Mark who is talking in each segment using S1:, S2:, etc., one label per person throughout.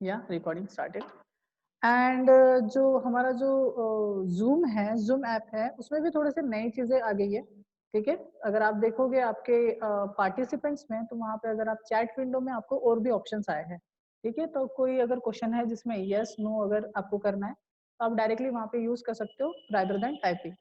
S1: या recording started. And जो हमारा जो जूम है, जूम ऐप है, उसमें भी थोड़े से नई चीजें आ गई है। ठीक है, अगर आप देखोगे आपके पार्टिसिपेंट्स में, तो वहां पे अगर आप चैट विंडो में आपको और भी ऑप्शंस आए हैं। ठीक है, तो कोई अगर क्वेश्चन है जिसमें यस नो अगर आपको करना है, तो आप डायरेक्टली वहां पे यूज कर सकते हो रादर देन टाइपिंग।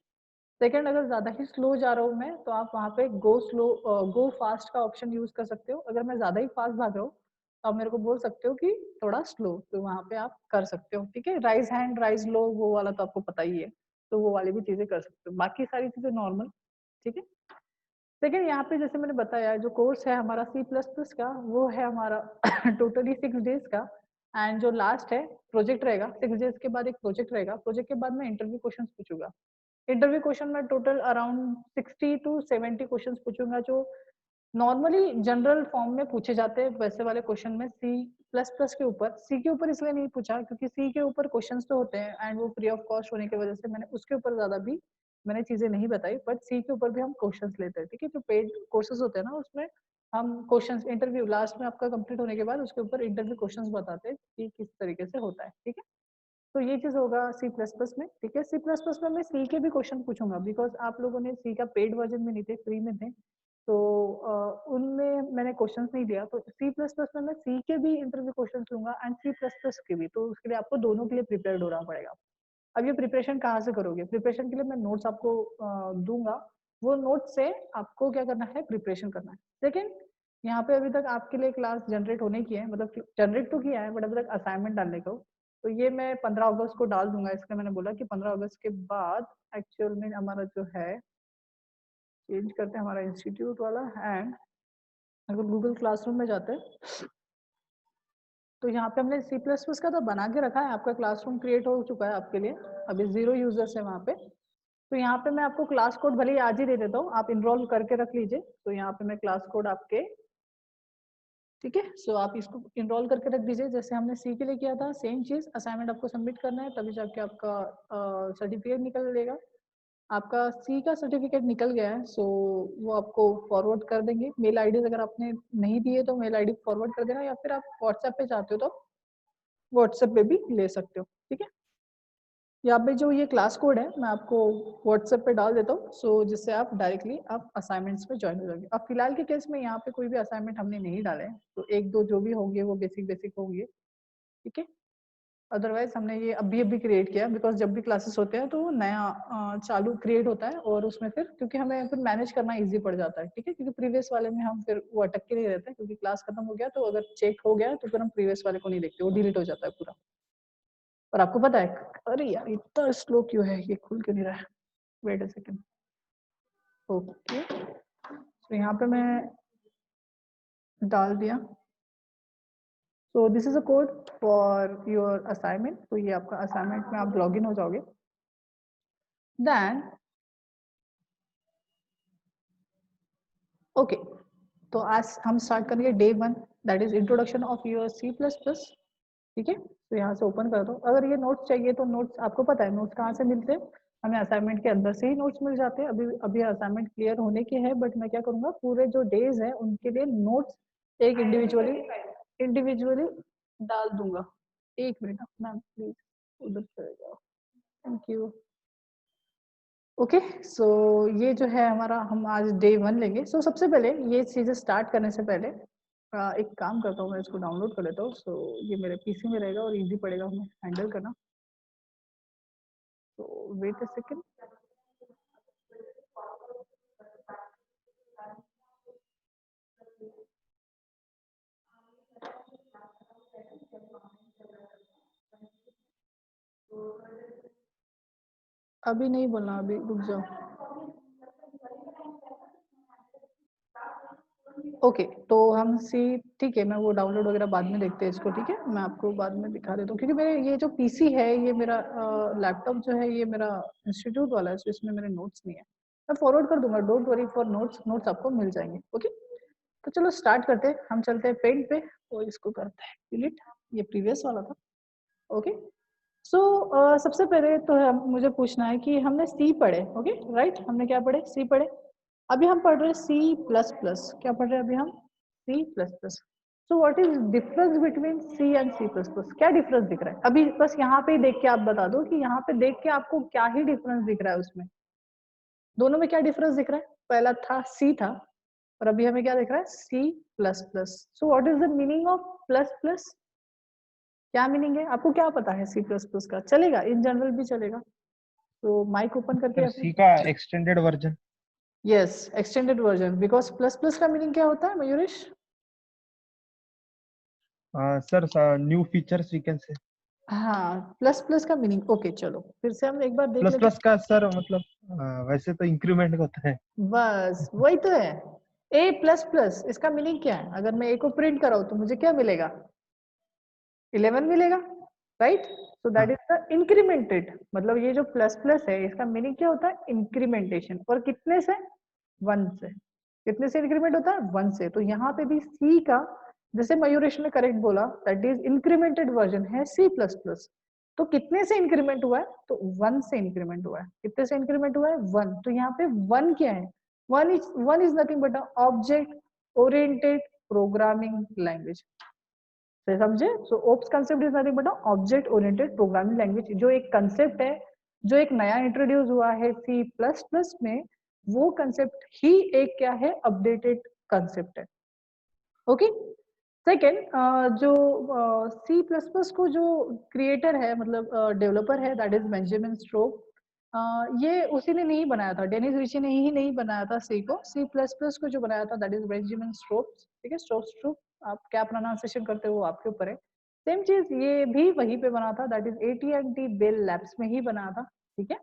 S1: सेकंड, अगर ज्यादा ही स्लो जा रहा हूँ मैं, तो आप वहाँ पे गो स्लो गो फास्ट का ऑप्शन यूज कर सकते हो। अगर मैं ज्यादा ही फास्ट भाग रहा हूँ, तो आप मेरे को बोल सकते हो कि थोड़ा स्लो, तो वहाँ पे आप कर सकते हो। ठीक है, राइज हैंड राइज लो वो वाला तो आपको पता ही है, तो वो वाली भी चीजें कर सकते हो, बाकी सारी चीजें नॉर्मल। ठीक है, लेकिन यहाँ पे जैसे मैंने बताया, जो कोर्स है हमारा C++ का, वो है हमारा टोटली 6 डेज का। एंड जो लास्ट है प्रोजेक्ट रहेगा, 6 डेज के बाद एक प्रोजेक्ट रहेगा। प्रोजेक्ट के बाद मैं इंटरव्यू क्वेश्चन पूछूंगा। इंटरव्यू क्वेश्चन में टोटल अराउंड 60 to 70 क्वेश्चन पूछूंगा, जो नॉर्मली जनरल फॉर्म में पूछे जाते हैं। वैसे वाले क्वेश्चन में C++ के ऊपर, सी के ऊपर इसलिए नहीं पूछा क्योंकि सी के ऊपर क्वेश्चंस तो होते हैं एंड वो फ्री ऑफ कॉस्ट होने की वजह से मैंने उसके ऊपर ज्यादा भी मैंने चीजें नहीं बताई। बट सी के ऊपर भी हम क्वेश्चंस लेते हैं। ठीक है, जो पेड कोर्सेज होते हैं ना, उसमें हम क्वेश्चंस इंटरव्यू लास्ट में आपका कंप्लीट होने के बाद उसके ऊपर इंटरव्यू क्वेश्चंस बताते हैं कि किस तरीके से होता है। ठीक है, तो ये चीज होगा C++ में। ठीक है, C++ में मैं सी के भी क्वेश्चन पूछूंगा, बिकॉज आप लोगों ने सी का पेड वर्जन में नहीं थे, फ्री में थे, तो उनमें मैंने क्वेश्चंस नहीं दिया। तो C++ में मैं सी के भी इंटरव्यू क्वेश्चन लूंगा एंड C++ के भी। तो उसके लिए आपको दोनों के लिए प्रिपेयर्ड होना पड़ेगा। अब ये प्रिपरेशन कहाँ से करोगे? प्रिपरेशन के लिए मैं नोट्स आपको दूंगा, वो नोट्स से आपको क्या करना है, प्रिपरेशन करना है। सेकेंड, यहाँ पे अभी तक आपके लिए क्लास जनरेट होने की है, मतलब जनरेट तो किया है, बट अभी तक असाइनमेंट डालने का हो। तो ये मैं 15 अगस्त को डाल दूंगा। इसलिए मैंने बोला कि 15 अगस्त के बाद एक्चुअल में हमारा जो है चेंज करते हैं हमारा इंस्टीट्यूट वाला। एंड अगर गूगल क्लासरूम में जाते हैं, तो यहाँ पे हमने C++ का तो बना के रखा है, आपका क्लासरूम क्रिएट हो चुका है आपके लिए। अभी 0 यूजर्स है वहाँ पे। तो यहाँ पे मैं आपको क्लास कोड भले ही आज ही दे देता हूँ, आप इनरोल करके रख लीजिए। तो यहाँ पे मैं क्लास कोड आपके, ठीक है, सो आप इसको इनरोल करके रख दीजिए जैसे हमने सी के लिए किया था। सेम चीज, असाइनमेंट आपको सबमिट करना है, तभी जाके आपका सर्टिफिकेट निकल लेगा। आपका सी का सर्टिफिकेट निकल गया है, सो वो आपको फॉरवर्ड कर देंगे। मेल आईडी अगर आपने नहीं दिए तो मेल आईडी फॉरवर्ड कर देना, या फिर आप व्हाट्सएप पे चाहते हो तो व्हाट्सएप पे भी ले सकते हो। ठीक है, यहाँ पे जो ये क्लास कोड है मैं आपको व्हाट्सएप पे डाल देता हूँ, सो जिससे आप डायरेक्टली आप असाइनमेंट्स पे ज्वाइन हो जाओगे। अब फिलहाल के केस में यहाँ पे कोई भी असाइनमेंट हमने नहीं डाले हैं, तो एक दो जो भी होंगे वो बेसिक बेसिक होंगे। ठीक है, अदरवाइज हमने ये अभी अभी क्रिएट किया, बिकॉज जब भी क्लासेस होते हैं तो वो नया चालू क्रिएट होता है, और उसमें फिर क्योंकि हमें फिर मैनेज करना इजी पड़ जाता है। ठीक है, क्योंकि प्रीवियस वाले में हम फिर वो अटक के नहीं रहते, क्योंकि क्लास खत्म हो गया तो अगर चेक हो गया तो फिर हम प्रीवियस वाले को नहीं देखते, वो डिलीट हो जाता है पूरा। और आपको पता है, अरे यार इतना स्लो क्यों है, ये खुल क्यों नहीं रहा है? Wait a second. ओके, तो यहाँ पे मैं डाल दिया। सो this is a code for your assignment. तो ये आपका असाइनमेंट में आप लॉग इन हो जाओगे। देन ओके, तो आज हम स्टार्ट करेंगे day 1, that is introduction of your C++। ठीक है, तो यहाँ से ओपन कर दो। अगर ये नोट्स चाहिए तो नोट्स आपको पता है नोट्स कहाँ से मिलते हैं, हमें असाइनमेंट के अंदर से ही नोट्स मिल जाते हैं। अभी अभी असाइनमेंट क्लियर होने के हैं, बट मैं क्या करूँगा, पूरे जो डेज है उनके लिए नोट्स एक इंडिविजुअली इंडिविजुअली डाल दूंगा। एक मिनट मैम प्लीज, उधर चले जाओ, थैंक यू। ओके, सो ये जो है हमारा, हम आज डे 1 लेंगे। सो सबसे पहले ये चीजें स्टार्ट करने से पहले एक काम करता हूँ, मैं इसको डाउनलोड कर लेता हूँ। सो ये मेरे पीसी में रहेगा और इजी पड़ेगा हमें हैंडल करना। तो वेट अ सेकंड। अभी नहीं बोलना, अभी रुक जाओ। ओके, तो हम सी, ठीक है, मैं वो डाउनलोड वगैरह बाद में देखते हैं इसको। ठीक है, मैं आपको बाद में दिखा देता हूँ, क्योंकि मेरे ये जो पीसी है, ये मेरा लैपटॉप जो है, ये मेरा इंस्टीट्यूट वाला है, तो इसमें मेरे नोट्स नहीं है। मैं फॉरवर्ड कर दूंगा, don't worry for notes, notes आपको मिल जाएंगे। ओके, तो चलो स्टार्ट करते हैं। हम चलते हैं पेंट पे और इसको करते हैं डिलीट, ये प्रीवियस वाला था। ओके, सो सबसे पहले तो मुझे पूछना है कि हमने सी पढ़े। ओके राइट, हमने क्या पढ़े, सी पढ़े। अभी हम पढ़ रहे हैं C++। क्या पढ़ रहे हैं अभी हम? C++। So what is difference between C and C plus plus? क्या डिफरेंस दिख रहा है अभी? बस यहाँ पे देख के आप बता दो कि यहाँ पे देख के आपको क्या ही डिफरेंस दिख रहा है उसमें। दोनों में क्या डिफरेंस दिख रहा है? पहला था सी था और अभी हमें क्या दिख रहा है? C plus plus. So what is the meaning of plus plus? क्या मीनिंग है? आपको क्या पता है सी प्लस प्लस का? चलेगा, इन जनरल भी चलेगा। तो माइक ओपन करके
S2: सर
S1: या
S2: सी
S1: फिर
S2: का extended version.
S1: Yes, extended version. Because plus plus का मीनिंग क्या होता है Mayuresh?
S2: Sir new features we can say.
S1: हाँ, प्लस प्लस का मीनिंग, ओके चलो फिर से हम एक बार देख
S2: प्लस
S1: लेते
S2: प्लस
S1: हैं।
S2: का सर मतलब वैसे तो इंक्रीमेंट होता है।
S1: बस वही तो है। ए प्लस प्लस इसका मीनिंग क्या है? अगर मैं ए को प्रिंट कराऊं तो मुझे क्या मिलेगा? 11 मिलेगा, राइट? सो दैट
S2: हाँ।
S1: Is the incremented. मतलब ये जो प्लस प्लस है इसका मीनिंग क्या होता है? इंक्रीमेंटेशन। और कितने से? 1 से। कितने से इंक्रीमेंट होता है? 1 से। तो यहाँ पे भी सी का, जैसे मयूरेश ने करेक्ट बोला, दैट इज इंक्रीमेंटेड वर्जन है सी प्लस प्लस। तो कितने से इंक्रीमेंट हुआ है? तो 1 से इंक्रीमेंट हुआ है। कितने से इंक्रीमेंट हुआ है? 1। तो यहाँ पे 1 क्या है? 1 is nothing but object oriented programming language. से समझे? So OOPS concept is nothing but object oriented programming language. जो एक कंसेप्ट है, जो एक नया इंट्रोड्यूस हुआ है सी प्लस प्लस में, वो कंसेप्ट ही एक क्या है? अपडेटेड कंसेप्ट है। ओके। सेकेंड, जो सी प्लस प्लस को जो क्रिएटर है, मतलब डेवलपर है, दैट इज बेंजामिन स्ट्रोक। ये उसी ने नहीं बनाया था, डेनिस रिची ने ही नहीं बनाया था सी को। सी प्लस प्लस को जो बनाया था दैट इज बेंजामिन स्ट्रोक। ठीक है, स्ट्रोक स्ट्रोक, आप क्या प्रोनाउंसिएशन करते हो वो आपके ऊपर है। सेम चीज ये भी वहीं पे बना था, that is AT&T bell labs में ही बना था। ठीक है,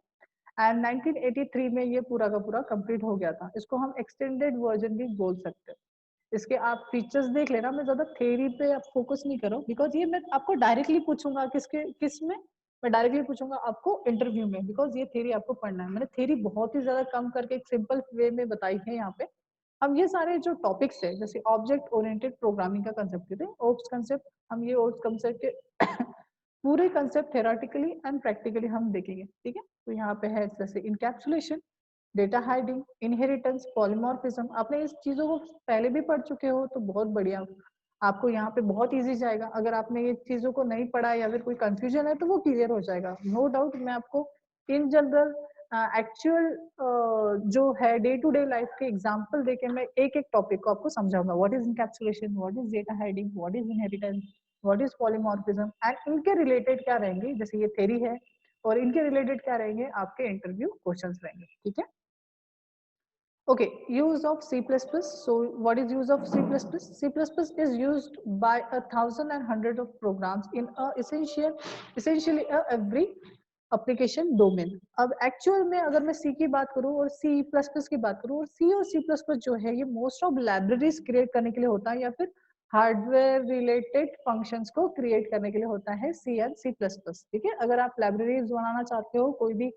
S1: एंड 1983 में ये पूरा का पूरा कंप्लीट हो गया था। इसको हम एक्सटेंडेड वर्जन भी बोल सकते हैं। इसके आप फीचर्स देख लेना, मैं ज्यादा थ्योरी पे आप फोकस नहीं करो, बिकॉज ये मैं आपको डायरेक्टली पूछूंगा किसके किस में, मैं डायरेक्टली पूछूंगा आपको इंटरव्यू में, बिकॉज ये थ्योरी आपको पढ़ना है। मैंने थ्योरी बहुत ही ज्यादा कम करके एक सिंपल वे में बताई है यहाँ पे। हम ये सारे जो टॉपिक्स है, जैसे ऑब्जेक्ट ओरिएंटेड प्रोग्रामिंग का कंसेप्ट थे, ओप्स कंसेप्ट, हम ये ओप्स कंसेप्ट के पूरे कंसेप्ट थेराटिकली एंड प्रैक्टिकली हम देखेंगे। ठीक है, तो यहाँ पे है जैसे encapsulation, data hiding, inheritance, polymorphism. आपने इस चीजों को पहले भी पढ़ चुके हो तो बहुत बढ़िया, आपको यहाँ पे बहुत इजी जाएगा। अगर आपने ये चीजों को नहीं पढ़ा या फिर कोई कंफ्यूजन है तो वो क्लियर हो जाएगा, नो डाउट। मैं आपको इन जनरल एक्चुअल जो है डे टू डे लाइफ के एग्जांपल देके मैं एक एक टॉपिक को आपको समझाऊंगा। What is encapsulation, what is data hiding, what is inheritance, what is polymorphism, and इनके रिलेटेड क्या रहेंगे, जैसे ये थ्योरी है और इनके रिलेटेड क्या रहेंगे आपके इंटरव्यू क्वेश्चंस रहेंगे। ठीक है, okay, use of C++. So what is use of C++? C++ is used by 1,000 and hundred of programs in a essentially a every application domain. अब एक्चुअल में अगर मैं C की बात करूं और C++ की बात करूं, और C और C++ जो है ये मोस्ट ऑफ लाइब्रेरीज क्रिएट करने के लिए होता है, या फिर हार्डवेयर रिलेटेड फंक्शंस को क्रिएट करने के लिए होता है C एंड C++। ठीक है, अगर आप लाइब्रेरीज बनाना चाहते हो कोई भी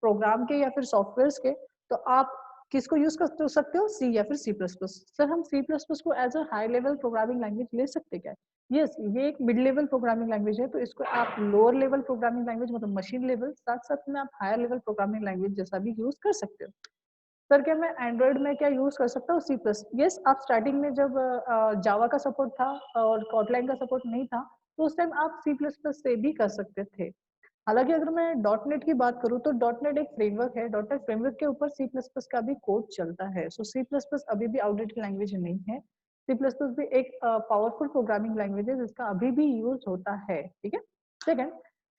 S1: प्रोग्राम के या फिर सॉफ्टवेयर के, तो आप किसको यूज कर सकते हो? सी या फिर सी प्लस प्लस। सर हम सी प्लस प्लस को as a high level programming language ले सकते क्या? यस, ये एक मिड लेवल प्रोग्रामिंग लैंग्वेज है, तो इसको आप लोअर लेवल प्रोग्रामिंग लैंग्वेज मतलब मशीन लेवल, साथ साथ में आप हायर लेवल प्रोग्रामिंग लैंग्वेज जैसा भी यूज कर सकते हो। सर क्या मैं एंड्रॉइड में क्या यूज कर सकता हूँ सी प्लस? यस, आप स्टार्टिंग में जब जावा का सपोर्ट था और कॉटलाइन का सपोर्ट नहीं था, तो उस टाइम आप सी प्लस प्लस से भी कर सकते थे। हालांकि अगर मैं डॉट नेट की बात करूं तो डॉट नेट एक फ्रेमवर्क है, डॉट नेट फ्रेमवर्क के ऊपर सी प्लस प्लस का भी कोड चलता है। सो सी प्लस प्लस अभी भी आउटडेटेड लैंग्वेज नहीं है। सी प्लस प्लस भी एक पावरफुल प्रोग्रामिंग लैंग्वेज है जिसका अभी भी यूज होता है। ठीक है, second,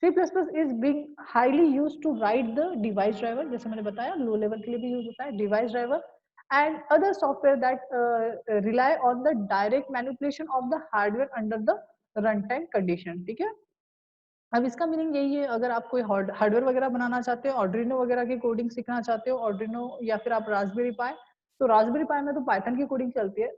S1: C plus plus is big highly use to write the device driver, जैसे मैंने बताया लो लेवल के लिए भी यूज होता है device driver, and other software that rely on the direct manipulation of the hardware under the run time condition. ठीक है, अब इसका मीनिंग यही है, अगर आप कोई हार्डवेयर वगैरह बनाना चाहते हो, ऑर्डिनो वगैरह की कोडिंग सीखना चाहते हो, ऑर्डिनो या फिर आप रास्पबेरी पाई, तो रास्पबेरी पाई में तो पाइथन की कोडिंग चलती है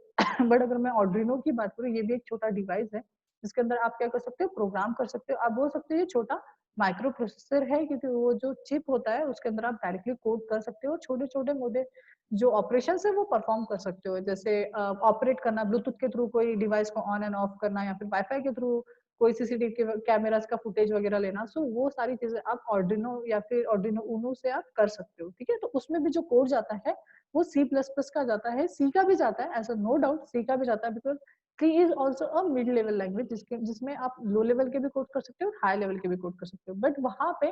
S1: बट अगर मैं ऑर्डिनो की बात करूँ, ये भी एक छोटा डिवाइस है जिसके अंदर आप क्या कर सकते हो? प्रोग्राम कर सकते हो। आप बोल सकते हो ये छोटा माइक्रो प्रोसेसर है, क्योंकि वो जो चिप होता है उसके अंदर आप डायरेक्टली कोड कर सकते हो, छोटे छोटे मोटे जो ऑपरेशन है वो परफॉर्म कर सकते हो, जैसे ऑपरेट करना, ब्लूटूथ के थ्रू कोई डिवाइस को ऑन एंड ऑफ करना, या फिर वाईफाई के थ्रू कोई सीसीटीवी कैमरास का फुटेज वगैरह लेना। सो वो सारी चीजें आप ऑर्डिनो या फिर ऑर्डिनो उनो से आप कर सकते हो। ठीक है, तो उसमें भी जो कोड जाता है वो सी प्लस प्लस का जाता है, सी का भी जाता है, ऐसा नो डाउट सी का भी जाता है, because C is also a mid level language, जिसमें आप लो लेवल के भी कोड कर सकते हो, हाई लेवल के भी कोड कर सकते हो, बट वहां पे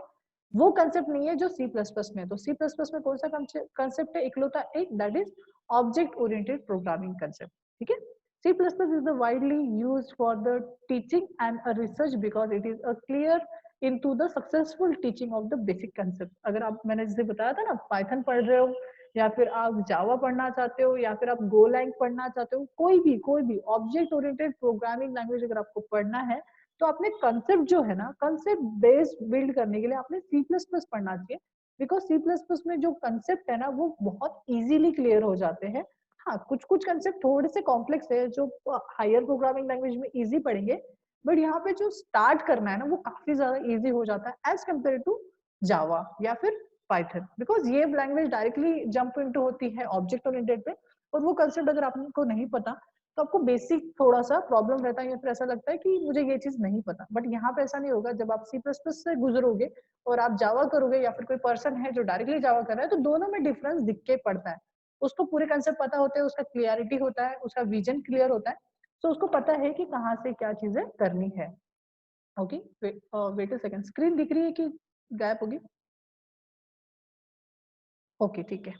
S1: वो कंसेप्ट नहीं है जो सी प्लस प्लस में है। तो सी प्लस प्लस में कौन सा कंसेप्ट है, इकलौता एक, that is object oriented programming concept, ठीक है। C++ is the widely used for the teaching and a research because it is a clear into the successful teaching of the basic concept। अगर आप, मैंने जैसे बताया था ना, पाइथन पढ़ रहे हो या फिर आप जावा पढ़ना चाहते हो या फिर आप गोलैंग पढ़ना चाहते हो, कोई भी ऑब्जेक्ट ओरिएंटेड प्रोग्रामिंग लैंग्वेज अगर आपको पढ़ना है, तो आपने कंसेप्ट जो है ना, कंसेप्ट बेस्ड बिल्ड करने के लिए आपने C++ पढ़ना चाहिए, बिकॉज C++ में जो कंसेप्ट है ना वो बहुत इजीली क्लियर हो जाते हैं। हाँ, कुछ कुछ कंसेप्ट थोड़े से कॉम्प्लेक्स है जो हायर प्रोग्रामिंग लैंग्वेज में इजी पढ़ेंगे, बट यहाँ पे जो स्टार्ट करना है ना वो काफी ज्यादा इजी हो जाता है एज कम्पेयर टू जावा या फिर पाइथन, बिकॉज ये लैंग्वेज डायरेक्टली जंप इनटू होती है ऑब्जेक्ट ओरिएंटेड पे, और वो कंसेप्ट अगर आपको नहीं पता तो आपको बेसिक थोड़ा सा प्रॉब्लम रहता है या फिर ऐसा लगता है कि मुझे ये चीज नहीं पता। बट यहाँ पे ऐसा नहीं होगा, जब आप C++ से गुजरोगे और आप जावा करोगे या फिर कोई पर्सन है जो डायरेक्टली जावा कर रहा है, तो दोनों में डिफरेंस दिख के पड़ता है। उसको पूरे कंसेप्ट पता होते हैं, उसका क्लियरिटी होता है, उसका विजन क्लियर होता है, तो उसको पता है कि कहाँ से क्या चीजें करनी है। Okay, wait a second, screen दिख रही है कि गायब होगी? ओके, ठीक है।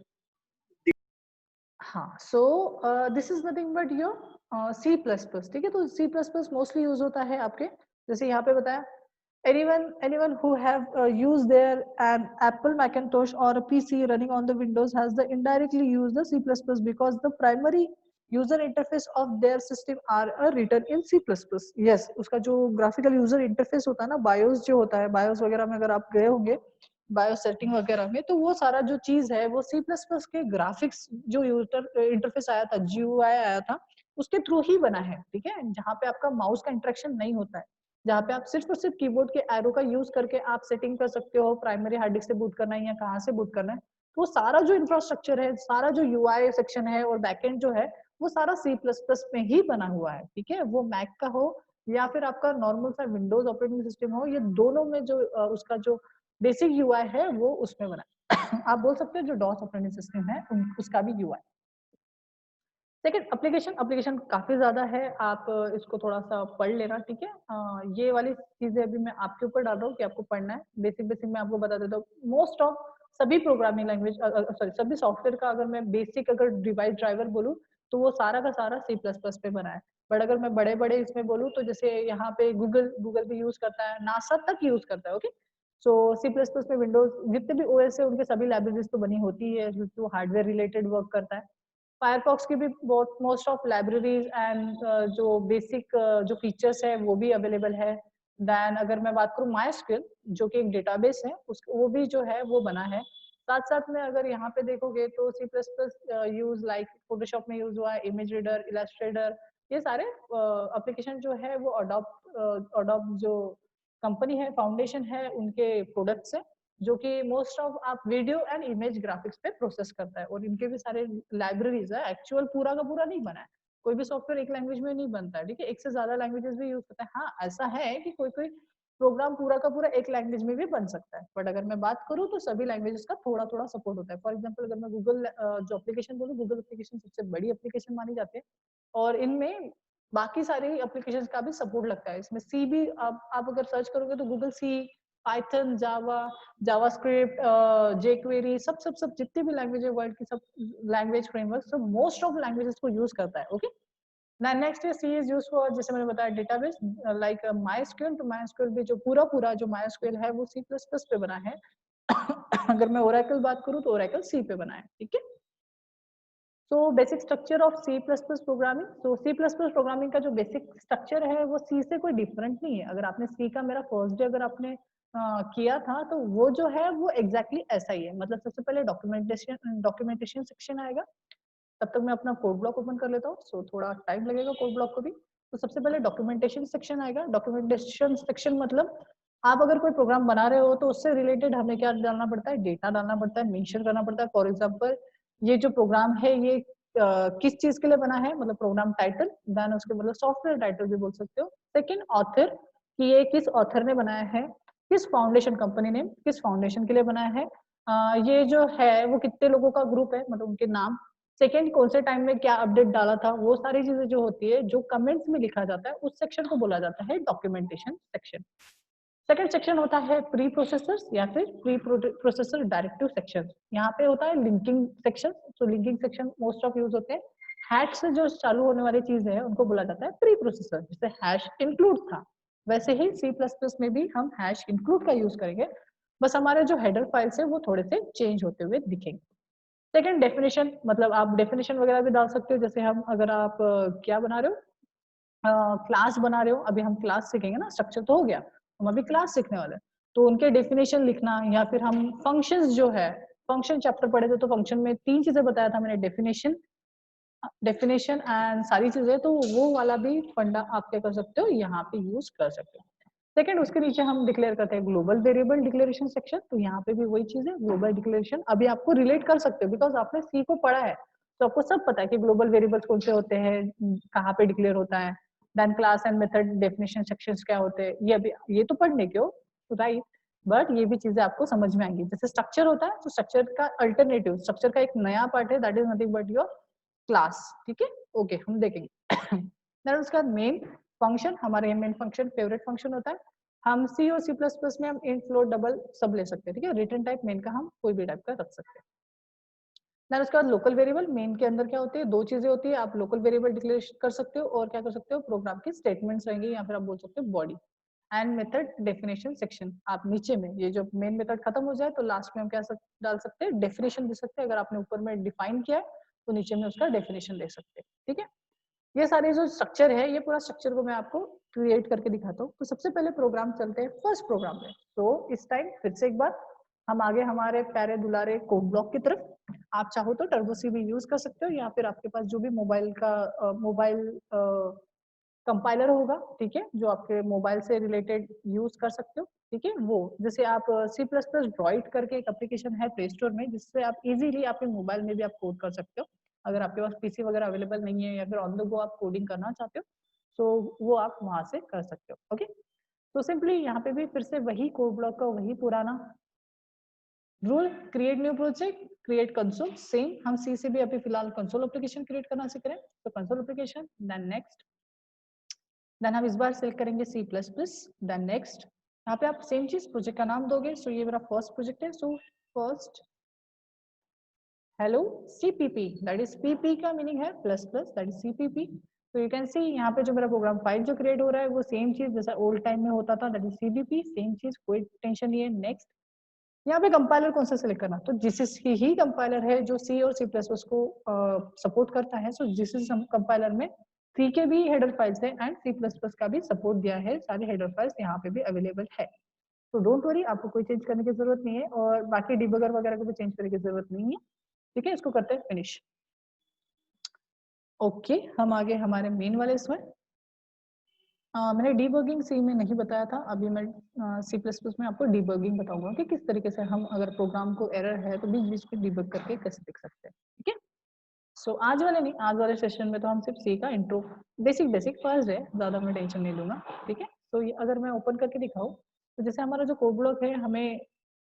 S1: हाँ, so this is nothing but your C plus plus, ठीक है। तो C plus plus mostly use होता है आपके, जैसे यहाँ पे बताया, anyone who have used their an Apple Macintosh or a PC running on the Windows has the indirectly used the C++ because the primary user interface of their system are written in C++। yes, उसका जो graphical user interface होता है ना, BIOS जो होता है, BIOS वगैरह में अगर आप गए होंगे, बायो सेटिंग वगैरह में, तो वो सारा जो चीज है वो C++ के ग्राफिक्स जो यूजर इंटरफेस आया था, GUI आया था, उसके थ्रू ही बना है, ठीक है। जहाँ पे आपका माउस का इंटरेक्शन नहीं होता है, जहाँ पे आप सिर्फ और सिर्फ कीबोर्ड के एरो का यूज करके आप सेटिंग कर सकते हो, प्राइमरी हार्ड डिस्क से बूट करना है या कहाँ से बूट करना है। तो वो सारा जो इंफ्रास्ट्रक्चर है, सारा जो UI सेक्शन है और बैकएंड जो है, वो सारा C++ में ही बना हुआ है, ठीक है। वो मैक का हो या फिर आपका नॉर्मल सा विंडोज ऑपरेटिंग सिस्टम हो, ये दोनों में जो उसका जो बेसिक UI है वो उसमें बना है। आप बोल सकते हो जो डॉस ऑपरेटिंग सिस्टम है उसका भी UI। सेकंड, एप्लीकेशन काफी ज्यादा है, आप इसको थोड़ा सा पढ़ लेना, ठीक है। ये वाली चीजें अभी मैं आपके ऊपर डाल रहा हूँ कि आपको पढ़ना है। बेसिक बेसिक मैं आपको बता देता हूँ। मोस्ट ऑफ सभी प्रोग्रामिंग लैंग्वेज, सॉरी सभी सॉफ्टवेयर का अगर मैं बेसिक अगर डिवाइस ड्राइवर बोलूँ तो वो सारा का सारा C++ पे बना है। बट अगर मैं बड़े बड़े इसमें बोलूँ तो जैसे यहाँ पे गूगल भी यूज करता है, नासा तक यूज करता है। ओके, सो C++ में विंडोज जितने भी OS है उनके सभी लाइब्रेरीज तो बनी होती है, जो हार्डवेयर रिलेटेड वर्क करता है। फायरफॉक्स की भी बहुत मोस्ट ऑफ लाइब्रेरीज एंड जो बेसिक जो फीचर्स है वो भी अवेलेबल है। देन अगर मैं बात करूँ MySQL जो कि एक डेटाबेस है, वो भी जो है वो बना है। साथ साथ में अगर यहाँ पे देखोगे तो C++ यूज लाइक फोटोशॉप में यूज हुआ है, इमेज रीडर, इलस्ट्रेटर, ये सारे एप्लीकेशन जो है वो अडोब जो कंपनी है, फाउंडेशन है, उनके प्रोडक्ट्स है, जो कि मोस्ट ऑफ आप वीडियो एंड इमेज ग्राफिक्स पे प्रोसेस करता है। और इनके भी सारे लाइब्रेरीज है, एक्चुअल पूरा का पूरा नहीं बना है, कोई भी सॉफ्टवेयर एक लैंग्वेज में नहीं बनता है, ठीक है। एक से ज्यादा लैंग्वेजेस भी यूज करता है। हाँ, ऐसा है कि कोई कोई प्रोग्राम पूरा का पूरा एक लैंग्वेज में भी बन सकता है, बट अगर मैं बात करूँ तो सभी लैंग्वेजेस का थोड़ा थोड़ा सपोर्ट होता है। फॉर एग्जाम्पल अगर मैं गूगल जो एप्लीकेशन बोलूँ, गूगल एप्लीकेशन सबसे बड़ी एप्लीकेशन मानी जाती है, और इनमें बाकी सारी एप्लीकेशंस का भी सपोर्ट लगता है। इसमें सी भी आप अगर सर्च करोगे तो Google C, Python, Java, JavaScript, jQuery, सब जितनी भी लैंग्वेज है वर्ल्ड की, सब लैंग्वेज फ्रेमवर्क, सब मोस्ट ऑफ लैंग्वेजेस को यूज करता है। Okay, next C is use for, जैसे मैंने बताया, डेटाबेस लाइक MySQL। तो MySQL भी जो पूरा जो MySQL है वो C++ पे बना है। अगर मैं ओरेकल बात करूँ तो ओरेकल सी पे बना है, ठीक है। So basic structure of C++ programming. तो C++ प्रोग्रामिंग का जो बेसिक स्ट्रक्चर है वो C से कोई डिफरेंट नहीं है। अगर आपने C का मेरा फर्स्ट डे अगर आपने किया था तो वो जो है वो एग्जैक्टली ऐसा ही है। मतलब सबसे पहले डॉक्यूमेंटेशन सेक्शन आएगा। तब तक मैं अपना कोड ब्लॉक ओपन कर लेता हूँ, सो थोड़ा टाइम लगेगा कोड ब्लॉक को भी। तो सबसे पहले डॉक्यूमेंटेशन सेक्शन आएगा। डॉक्यूमेंटेशन सेक्शन मतलब आप अगर कोई प्रोग्राम बना रहे हो तो उससे रिलेटेड हमें क्या डालना पड़ता है, डेटा डालना पड़ता है, मेंशन करना पड़ता है। फॉर एग्जांपल ये जो प्रोग्राम है ये किस चीज के लिए बना है, मतलब प्रोग्राम टाइटल, देन उसके मतलब सॉफ्टवेयर टाइटल भी बोल सकते हो। सेकंड, ऑथर, कि ये किस ऑथर ने बनाया है, किस फाउंडेशन, कंपनी ने किस फाउंडेशन के लिए बनाया है, ये जो है वो कितने लोगों का ग्रुप है, मतलब उनके नाम, सेकंड कौन से टाइम में क्या अपडेट डाला था, वो सारी चीजें जो होती है, जो कमेंट्स में लिखा जाता है, उस सेक्शन को बोला जाता है डॉक्यूमेंटेशन सेक्शन। सेकंड सेक्शन होता है प्री प्रोसेसर्स या फिर प्री प्रोसेसर डायरेक्टिव सेक्शन। यहाँ पे होता है लिंकिंग सेक्शन, तो linking section most of use होते हैं। हैश से जो चालू होने वाली चीज है उनको बोला जाता है प्री प्रोसेसर, जिससे हैश इंक्लूड था। वैसे ही C++ में भी हम हैश इंक्लूड का यूज करेंगे, बस हमारे जो हेडर फाइल्स है वो थोड़े से चेंज होते हुए दिखेंगे। सेकंड डेफिनेशन, मतलब आप डेफिनेशन वगैरह भी डाल सकते हो, जैसे हम अगर आप क्या बना रहे हो, क्लास बना रहे हो, अभी हम क्लास सीखेंगे ना, स्ट्रक्चर तो हो गया, हम अभी क्लास सीखने वाले हैं, तो उनके डेफिनेशन लिखना, या फिर हम फंक्शंस जो है, फंक्शन चैप्टर पढ़े थे तो फंक्शन में 3 चीजें बताया था मैंने, डेफिनेशन एंड सारी चीजें, तो वो वाला भी फंडा आप क्या कर सकते हो, यहाँ पे यूज कर सकते हो। सेकंड, उसके नीचे हम डिक्लेयर करते हैं ग्लोबल वेरिएबल डिक्लेरेशन सेक्शन, तो यहाँ पे भी वही चीज है, ग्लोबल डिक्लेरेशन। अभी आपको रिलेट कर सकते हो बिकॉज आपने सी को पढ़ा है, तो आपको सब पता है कि ग्लोबल वेरिएबल्स कौन से होते हैं, कहाँ पे डिक्लेयर होता है, then class and method definition sections क्या होते हैं, ये अभी ये तो पढ़ने के हो, राइट, बट ये भी चीजें आपको समझ में आएंगी। जैसे स्ट्रक्चर होता है, तो स्ट्रक्चर का अल्टरनेटिव, स्ट्रक्चर का एक नया पार्ट है, that is nothing but your class. ठीक है, ओके, हम देखेंगे। देन उसके बाद मेन फंक्शन, हमारे मेन फंक्शन फेवरेट फंक्शन होता है। हम सी और C++ में हम इंट, फ्लोट, डबल सब ले सकते हैं। ठीक है, रिटर्न टाइप मेन का हम कोई भी टाइप का रख सकते हैं। देन उसके बाद लोकल वेरिएबल, मेन के अंदर क्या होती है, 2 चीजें होती है, आप लोकल वेरिएबल डिक्लेयर कर सकते हो और क्या कर सकते हो, प्रोग्राम के स्टेटमेंट्स रहेंगे, या फिर आप बोल सकते हो body and method definition section. आप नीचे में ये जो मेन मेथड खत्म हो जाए तो लास्ट में हम क्या डाल सकते हैं, डेफिनेशन दे सकते हैं। अगर आपने ऊपर में डिफाइन किया है तो नीचे में उसका डेफिनेशन दे सकते हैं। ठीक है, ये सारे जो स्ट्रक्चर है, ये पूरा स्ट्रक्चर को मैं आपको क्रिएट करके दिखाता हूँ। तो सबसे पहले प्रोग्राम चलते हैं फर्स्ट प्रोग्राम में। तो इस टाइम फिर से एक बार हम आगे हमारे प्यारे दुलारे कोड ब्लॉक की तरफ। आप चाहो तो टर्बो सी भी यूज कर सकते हो, या फिर आपके पास जो भी मोबाइल का मोबाइल कंपाइलर होगा, ठीक है, जो आपके मोबाइल से रिलेटेड यूज कर सकते हो। ठीक है, वो जैसे आप C++ ड्रॉइड करके एक एप्लीकेशन है प्ले स्टोर में, जिससे आप इजीली आपके मोबाइल में भी आप कोड कर सकते हो। अगर आपके पास पीसी वगैरह अवेलेबल नहीं है, या फिर ऑन द गो आप कोडिंग करना चाहते हो, तो वो आप वहां से कर सकते हो। ओके, तो सिंपली यहाँ पे भी फिर से वही कोड ब्लॉक का वही पुराना rule, create new project, create console, same हम सी से भी अभी फिलहाल कंसोल एप्लीकेशन क्रिएट करना सीख रहे हैं, तो console application, then next, then हम इस बार सेलेक्ट करेंगे C++, देन नेक्स्ट। यहाँ पे आप सेम चीज प्रोजेक्ट का नाम दोगे, सो ये मेरा फर्स्ट प्रोजेक्ट है, so first hello CPP, that is PP का मीनिंग है plus plus, that is CPP। तो यू कैन सी यहाँ पे जो मेरा प्रोग्राम फाइल जो क्रिएट हो रहा है वो सेम चीज जैसा ओल्ड टाइम में होता था, दैट इज CPP, सेम चीज, कोई टेंशन नहीं है। नेक्स्ट, यहाँ पे कंपाइलर कौन सा सिलेक्ट करना, तो जिस ही कंपाइलर है जो C और C++ को सपोर्ट करता है, सो जिस कंपाइलर में C के भी हेडर फाइल्स है एंड C++ का भी सपोर्ट दिया है, सारे हेडर फाइल्स यहाँ पे भी अवेलेबल है। तो डोंट वरी, आपको कोई चेंज करने की जरूरत नहीं है, और बाकी डिबगर वगैरह को भी चेंज करने की जरूरत नहीं है। ठीक है, इसको करते हैं फिनिश। ओके, हम आगे हमारे मेन वाले इसमें मैंने डीबगिंग सी में नहीं बताया था, अभी मैं C++ में आपको डीबगिंग बताऊंगा कि किस तरीके से हम अगर प्रोग्राम को एरर है तो बीच बीच में डीबग करके कैसे देख सकते हैं। ठीक है, सो आज वाले नहीं, आज वाले सेशन में तो हम सिर्फ सी का इंट्रो, बेसिक बेसिक फर्स्ट है, ज्यादा मैं टेंशन नहीं लूंगा। ठीक है, तो ये अगर मैं ओपन करके दिखाऊं, तो जैसे हमारा जो कोड ब्लॉक है हमें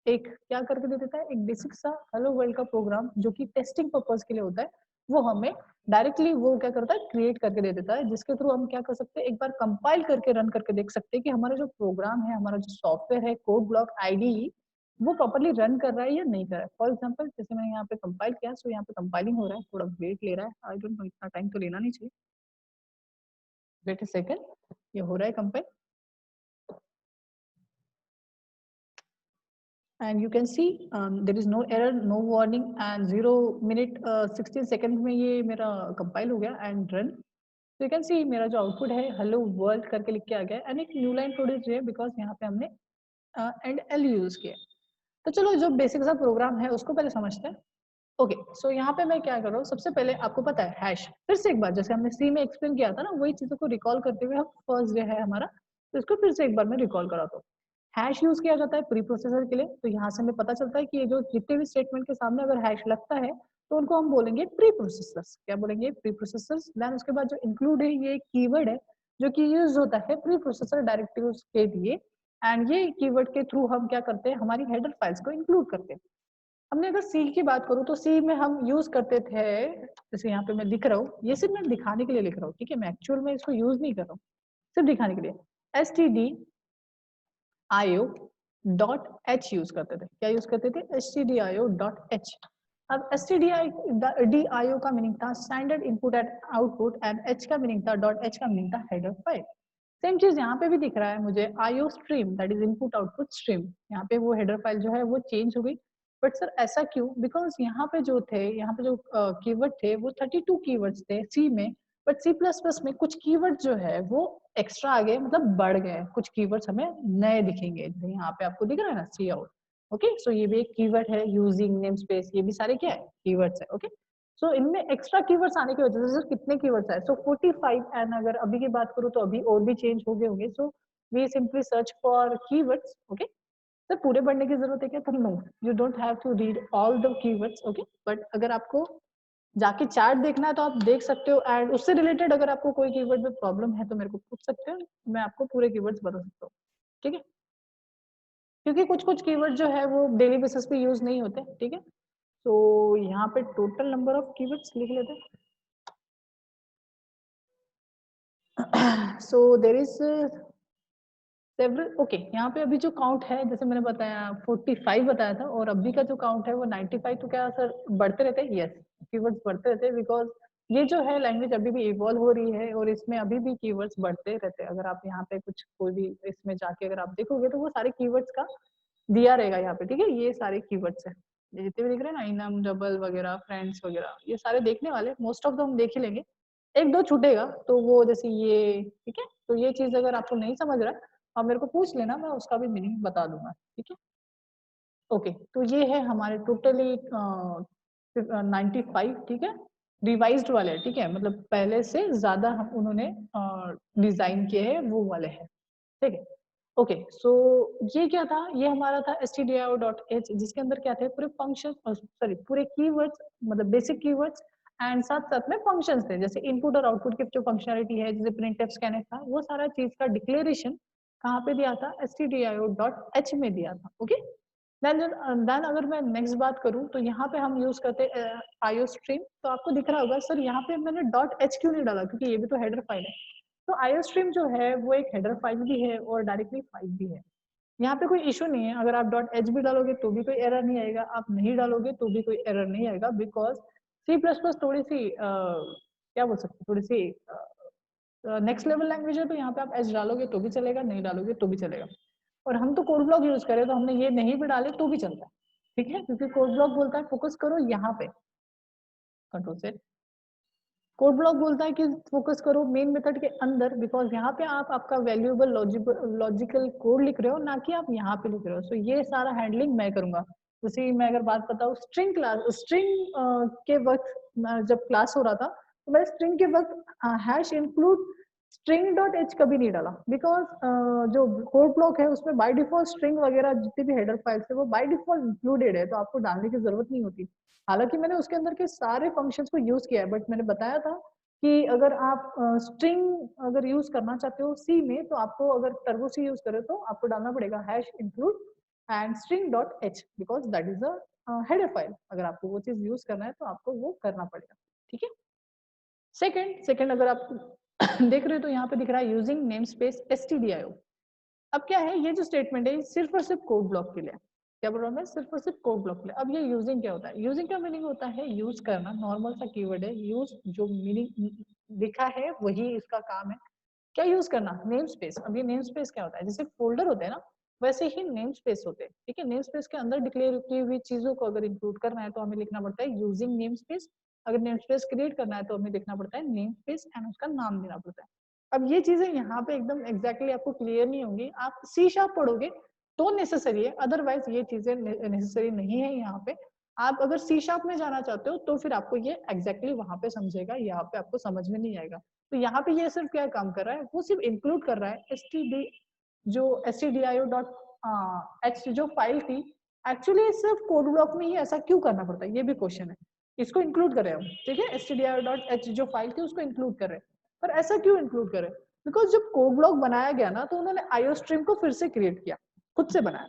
S1: एक क्या करके दे देता है, एक बेसिक सा हेलो वर्ल्ड का प्रोग्राम जो कि टेस्टिंग पर्पज के लिए होता है, वो हमें डायरेक्टली वो क्या करता है, क्रिएट करके दे देता है, जिसके थ्रू हम क्या कर सकते हैं, एक बार कंपाइल करके रन करके देख सकते हैं कि हमारा जो प्रोग्राम है, हमारा जो सॉफ्टवेयर है, कोड ब्लॉक आईडी, वो प्रॉपर्ली रन कर रहा है या नहीं कर रहा है। फॉर एग्जांपल जैसे मैंने यहाँ पे कंपाइल किया, सो यहाँ पे कंपाइलिंग हो रहा है, थोड़ा वेट ले रहा है, आई डोंट नो इतना टाइम तो लेना नहीं चाहिए, वेट अ सेकंड, ये हो रहा है compile, and you can see there is no error, no warning, and 0 minute 16 second में ये मेरा कंपाइल हो गया एंड रन। तो यू कैन सी मेरा जो आउटपुट है हेलो वर्ल्ड करके लिख के आ गया, एंड एक न्यू लाइन प्रोड्यूस हुई है बिकॉज यहाँ पे हमने एंड एल यूज किया। तो चलो जो बेसिक सा प्रोग्राम है उसको पहले समझते हैं। ओके, सो यहाँ पे मैं क्या कर रहा हूँ, सबसे पहले आपको पता है हैश, फिर से एक बार जैसे हमने सी में एक्सप्लेन किया था ना, वही चीजों को रिकॉल करते हुए हम फर्स्ट डे है हमारा, तो इसको फिर से एक बार मैं रिकॉल कराता हूँ। हैश यूज किया जाता है प्री प्रोसेसर के लिए, तो यहाँ से हमें पता चलता है कि ये जो जितने भी स्टेटमेंट के सामने अगर हैश लगता है तो उनको हम बोलेंगे प्री प्रोसेसर्स। क्या बोलेंगे, प्री प्रोसेसर्स। देन उसके बाद जो इंक्लूड है, ये कीवर्ड है जो कि यूज होता है प्री प्रोसेसर डायरेक्टिव्स के लिए, एंड ये कीवर्ड के थ्रू हम क्या करते हैं, हमारी हेडर फाइल्स को इंक्लूड करते हैं। हमने अगर सी की बात करूँ तो सी में हम यूज करते थे, जैसे यहाँ पे मैं लिख रहा हूँ, ये सिर्फ मैं दिखाने के लिए लिख रहा हूँ, ठीक है, मैं एक्चुअल में इसको यूज नहीं कर रहा हूँ, सिर्फ दिखाने के लिए। stdio.h यूज करते थे, क्या यूज करते थे, stdio.h। अब stdio का मीनिंग था standard input and output, and h का मीनिंग था, .h का मीनिंग था हेडर फाइल। सेम चीज यहाँ पे भी दिख रहा है मुझे, IO stream that is input output stream, यहाँ पे वो हेडर फाइल जो है वो चेंज हो गई। बट सर ऐसा क्यों, बिकॉज यहाँ पे जो थे, यहाँ पे जो कीवर्ड थे वो 32 कीवर्ड्स थे सी में, बट सी प्लस प्लस में कुछ कीवर्ड जो है वो एक्स्ट्रा आ गए, मतलब बढ़ गए, कुछ कीवर्ड्स हमें नए दिखेंगे, जैसे यहाँ पे आपको दिख रहा है ना सी आउट। ओके, सो ये भी एक कीवर्ड है, यूजिंग, नेम स्पेस, ये भी सारे क्या है, कीवर्ड्स है। ओके, सो इनमें एक्स्ट्रा कीवर्ड्स आने की वजह से कितने कीवर्ड्स आए, सो 45, एंड अगर अभी की बात करूँ तो अभी और भी चेंज हो गए होंगे। So we simply search for keywords. Okay, sir पूरे पढ़ने की जरूरत है क्या, तो no, you don't have to read all the keywords. Okay, but अगर आपको जाके चार्ट देखना है तो आप देख सकते हो, एंड उससे रिलेटेड अगर आपको कोई कीवर्ड में प्रॉब्लम है तो मेरे को पूछ सकते हो, मैं आपको पूरे कीवर्ड्स बता सकता हूँ, ठीक है, क्योंकि कुछ कुछ कीवर्ड जो है वो डेली बेसिस पे यूज नहीं होते, ठीक है। तो यहाँ पे टोटल नंबर ऑफ कीवर्ड्स लिख लेते हैं। सो देर इज सेवरल। ओके, यहाँ पे अभी जो काउंट है, जैसे मैंने बताया 45 बताया था, और अभी का जो काउंट है वो 95। तो क्या सर बढ़ते रहते हैं, यस, कीवर्ड्स बढ़ते रहते हैं, बिकॉज ये जो है लैंग्वेज अभी भी इवॉल्व हो रही है, और इसमें अभी भी कीवर्ड्स बढ़ते रहते हैं। अगर आप यहाँ पे कुछ कोई भी इसमें जाके अगर आप देखोगे तो वो सारे कीवर्ड्स का दिया रहेगा यहाँ पे, ठीक है, ये सारे कीवर्ड्स है, ये जितने भी दिख रहे हैं ना, इनम, डबल वगैरह, फ्रेंड्स वगैरह, ये सारे देखने वाले, मोस्ट ऑफ हम देख ही लेंगे, एक दो छूटेगा तो वो जैसे ये, ठीक है। तो ये चीज अगर आपको नहीं समझ रहा, आप मेरे को पूछ लेना, मैं उसका भी मीनिंग बता दूंगा, ठीक है। ओके, तो ये है हमारे टोटली 95, ठीक है, रिवाइज्ड वाले, ठीक है, मतलब पहले से ज्यादा हम उन्होंने डिजाइन किए हैं वो वाले हैं, ठीक है। ओके, सो ये क्या था, ये हमारा था stdio.h, जिसके अंदर क्या थे, पूरे फंक्शन, सॉरी पूरे कीवर्ड्स, मतलब बेसिक कीवर्ड्स, एंड साथ साथ में फंक्शंस थे, जैसे इनपुट और आउटपुट की जो फंक्शनलिटी है, जैसे प्रिंटफ, स्कैनफ था, वो सारा चीज का डिक्लेरेशन कहाँ पे दिया था, stdio.h में दिया था। ओके, देन अगर मैं नेक्स्ट बात करूं तो यहाँ पे हम यूज करते हैं IO स्ट्रीम। तो आपको दिख रहा होगा सर यहाँ पे मैंने .h क्यों नहीं डाला, क्योंकि ये भी तो हेडर फाइल है। तो IO स्ट्रीम जो है वो एक हेडर फाइल भी है और डायरेक्टली फाइल भी है, यहाँ पे कोई इशू नहीं है, अगर आप .h भी डालोगे तो भी कोई एरर नहीं आएगा, आप नहीं डालोगे तो भी कोई एरर नहीं आएगा, बिकॉज सी प्लस प्लस थोड़ी सी क्या बोल सकते, थोड़ी सी नेक्स्ट लेवल लैंग्वेज है, तो यहाँ पे आप h डालोगे तो भी चलेगा, नहीं डालोगे तो भी चलेगा। और हम तो कोड ब्लॉक यूज करें तो हमने ये नहीं भी डाले तो भी चलता है, ठीक है, क्योंकि कोड ब्लॉक बोलता है फोकस करो यहाँ पे, कंट्रोल से कोड ब्लॉक बोलता है कि फोकस करो मेन मेथड के अंदर, बिकॉज यहाँ पे आप आपका वैल्यूएबल लॉजिकल कोड लिख रहे हो, ना कि आप यहाँ पे लिख रहे हो। सो ये सारा हैंडलिंग मैं करूंगा। उसी मैं अगर बात बताऊँ स्ट्रिंग क्लास, स्ट्रिंग के वक्त जब क्लास हो रहा था तो मैंने स्ट्रिंग के वक्त hash include string dot H कभी नहीं डाला, बिकॉज जो कोड ब्लॉक है उसमें बाय डिफॉल्ट स्ट्रिंग वगैरह जितनी भी हेडर फाइल्स है वो बाय डिफॉल्ट इंक्लूडेड है, तो आपको डालने की जरूरत नहीं होती। हालांकि मैंने उसके अंदर के सारे फंक्शंस को यूज किया है, बट मैंने बताया था कि अगर आप स्ट्रिंग अगर यूज करना चाहते हो सी में, तो आपको अगर टर्बो सी यूज करें तो आपको डालना पड़ेगा hash include and string dot H, because that is a header file. अगर आपको वो चीज यूज करना है तो आपको वो करना पड़ेगा, ठीक है। सेकंड अगर आप देख रहे हो तो यहाँ पे दिख रहा है यूजिंग नेम स्पेस stdio। अब क्या है, ये जो स्टेटमेंट है सिर्फ और सिर्फ कोड ब्लॉक के लिए, क्या बोल रहा हूँ मैं, सिर्फ और सिर्फ कोड ब्लॉक के लिए। अब ये यूजिंग क्या होता है, यूजिंग का मीनिंग होता है यूज करना, नॉर्मल सा कीवर्ड है, यूज जो मीनिंग लिखा है वही इसका काम है। क्या यूज करना, नेम स्पेस। अब ये नेम स्पेस क्या होता है, जैसे फोल्डर होते हैं ना वैसे ही नेम स्पेस होते हैं, ठीक है। नेम स्पेस के अंदर डिक्लेयर की हुई चीजों को अगर इंक्लूड करना है तो हमें लिखना पड़ता है यूजिंग नेम स्पेस, अगर नेम स्पेस क्रिएट करना है तो हमें लिखना पड़ता है नेम स्पेस एंड उसका नाम देना पड़ता है। अब ये चीजें यहाँ पे एकदम एग्जैक्टली आपको क्लियर नहीं होंगी, आप सी शार्प पढ़ोगे तो नेसेसरी है, अदरवाइज ये चीजें नेसेसरी नहीं है यहाँ पे। आप अगर सी शार्प में जाना चाहते हो तो फिर आपको ये एग्जैक्टली वहां पे समझेगा, यहाँ पे आपको समझ में नहीं आएगा। तो यहाँ पे ये सिर्फ क्या काम कर रहा है, वो सिर्फ इंक्लूड कर रहा है std जो stdio.h जो फाइल थी, एक्चुअली सिर्फ कोड ब्लॉक में ही ऐसा क्यों करना पड़ता है, ये भी क्वेश्चन है। इसको इंक्लूड कर रहे हैं हम, ठीक है, stdio.h जो फाइल थी उसको इंक्लूड कर रहे हैं, पर ऐसा क्यों इंक्लूड करें, बिकॉज जब कोड ब्लॉक बनाया गया ना तो उन्होंने IO स्ट्रीम को फिर से क्रिएट किया, खुद से बनाया।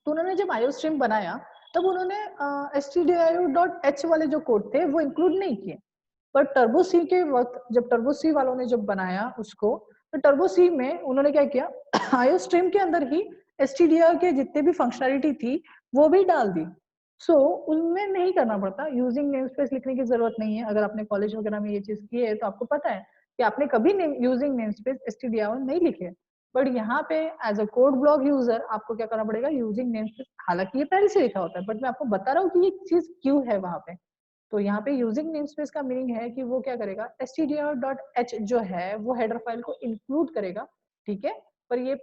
S1: तो उन्होंने जब IO स्ट्रीम बनाया तब उन्होंने stdio.h वाले जो कोड थे वो इंक्लूड नहीं किए। पर टर्बो सी के वक्त जब टर्बो सी वालों ने जब बनाया उसको, तो टर्बो सी में उन्होंने क्या किया, आईओ स्ट्रीम के अंदर ही stdio के जितने भी फंक्शनैलिटी थी वो भी डाल दी। सो उनमें नहीं करना पड़ता, यूजिंग नेम स्पेस लिखने की जरूरत नहीं है। अगर आपने कॉलेज वगैरह में ये चीज की है तो आपको पता है कि आपने कभी यूजिंग नेम स्पेस stdio नहीं लिखे। बट यहाँ पे as a code block user आपको क्या करना पड़ेगा, यूजिंग नेम स्पेस, हालांकि ये पहले से लिखा होता है बट मैं आपको बता रहा हूँ कि ये चीज क्यों है वहां पे। तो यहाँ पे यूजिंग नेमस्पेस का मीनिंग है कि वो क्या करेगा, stdio.h जो है वो हेडर फाइल को इंक्लूड करेगा, ठीक है। पर ये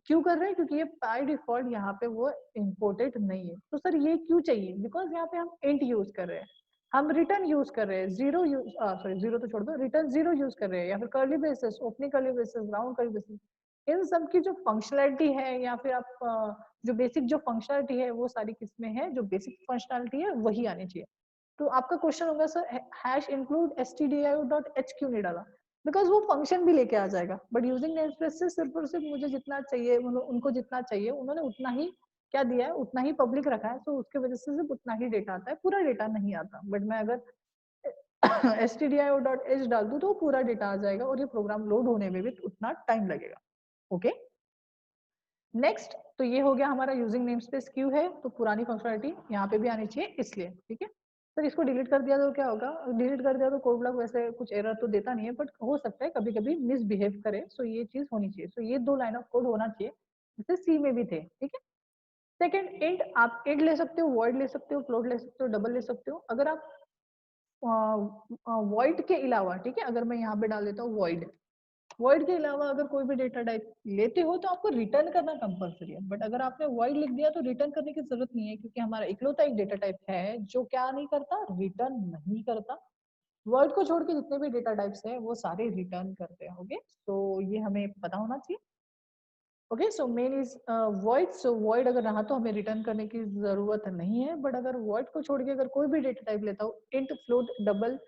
S1: क्यों कर रहे हैं, क्योंकि ये बाय डिफॉल्ट यहाँ पे वो इंपोर्टेड नहीं है। तो सर ये क्यों चाहिए, बिकॉज यहाँ पे हम इंट यूज कर रहे हैं, हम रिटर्न यूज कर रहे हैं, जीरो यूज, सॉरी जीरो तो छोड़ दो, रिटर्न जीरो यूज कर रहे हैं, या फिर curly braces, opening curly braces, round curly braces, इन सब की जो फंक्शनैलिटी है या फिर आप जो बेसिक जो फंक्शनैलिटी है वो सारी किसमें है, जो बेसिक फंक्शनैलिटी है वही आनी चाहिए। तो आपका क्वेश्चन होगा सर हैश इंक्लूड stdio.h क्यों नहीं डाला, बिकॉज वो फंक्शन भी लेके आ जाएगा। बट यूजिंग नेमस्पेस से सिर्फ और सिर्फ मुझे जितना चाहिए, उनको जितना चाहिए उन्होंने उतना ही क्या दिया है, उतना ही पब्लिक रखा है। तो उसके वजह से सिर्फ उतना ही डेटा आता है, पूरा डेटा नहीं आता। बट मैं अगर stdio.h डाल दूं तो पूरा डेटा आ जाएगा और ये प्रोग्राम लोड होने में भी उतना टाइम लगेगा। ओके, नेक्स्ट, तो ये हो गया हमारा यूजिंग नेमस्पेस क्यों है, तो पुरानी फंक्शनलिटी यहाँ पे भी आनी चाहिए इसलिए, ठीक है। सर इसको डिलीट कर दिया तो क्या होगा, डिलीट कर दिया तो कोड ब्लॉक वैसे कुछ एरर तो देता नहीं है, बट हो सकता है कभी कभी मिसबिहेव करे। सो ये चीज होनी चाहिए, सो ये 2 लाइन ऑफ कोड होना चाहिए, जैसे सी में भी थे, ठीक है। सेकेंड, इंट, आप इंट ले सकते हो, वॉइड ले सकते हो, फ्लोट ले सकते हो, डबल ले सकते हो। अगर आप वॉइड के अलावा, ठीक है, अगर मैं यहाँ पे डाल देता हूँ वॉइड, वॉइड के अलावा अगर कोई भी डेटा टाइप लेते हो तो आपको रिटर्न करना कंपलसरी है। बट अगर आपने वॉइड लिख दिया तो रिटर्न करने की जरूरत नहीं है, क्योंकि हमारा इकलौता एक डेटा टाइप है जो क्या नहीं करता, रिटर्न नहीं करता। वर्ड को छोड़ के जितने भी डेटा टाइप्स है वो सारे रिटर्न करते हैं। ओके, तो ये हमें पता होना चाहिए। Okay, so main is void. So void अगर रहा तो हमें रिटर्न करने की जरूरत नहीं है। बट अगर वॉइड को छोड़ के अगर कोई भी डेटा टाइप लेता हो, int, float, double,